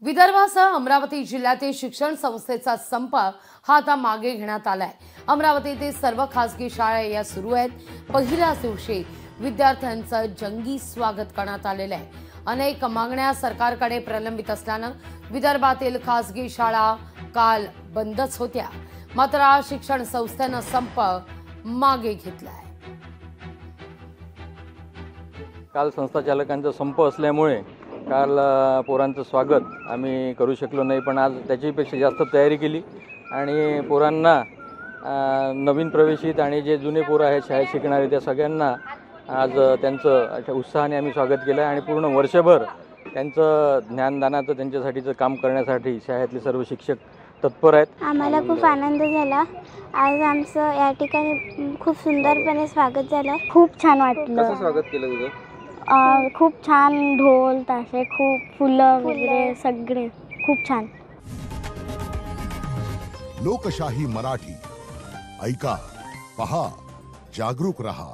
विदर्भासह अमरावती जिल्ह्यातील शिक्षण संस्थेचा संप हा आता मागे घेण्यात आलाय। अमरावतीतील सर्व खासगी शाळा या सुरू आहेत। पहिल्याच दिवशी विद्यार्थ्यांचं जंगी स्वागत करण्यात आलेलं आहे। अनेक मागण्या सरकारकडे प्रलंबित असल्यानं विदर्भातील खासगी शाळा काल बंदच होत्या। मात्र आज शिक्षण संस्थेनं संप मागे घेतलाय। काल संस्था चालकांचा संप असल्यामुळे काल पोरांचं स्वागत आम्ही करू शकलो नाही, पण आज त्याच्यापेक्षा जास्त तयारी केली आणि पोरांना नवीन प्रवेशित आणि जे जुने पोरं आहेत शाळेत शिकणारे त्या सगळ्यांना आज त्यांचं उत्साहाने आम्ही स्वागत केलं आणि पूर्ण वर्षभर त्यांचं ज्ञानदानाचं त्यांच्यासाठीचं काम करण्यासाठी शाळेतले सर्व शिक्षक तत्पर आहेत। आम्हाला खूप आनंद झाला। आज आमचं या ठिकाणी खूप सुंदरपणे स्वागत झालं। खूप छान वाटलं। कसं स्वागत केलं तुझं? खूप छान, ढोल ताशे, खूप फुलं वगैरे सगळे खूप छान। लोकशाही मराठी ऐका, पहा, जागरूक रहा।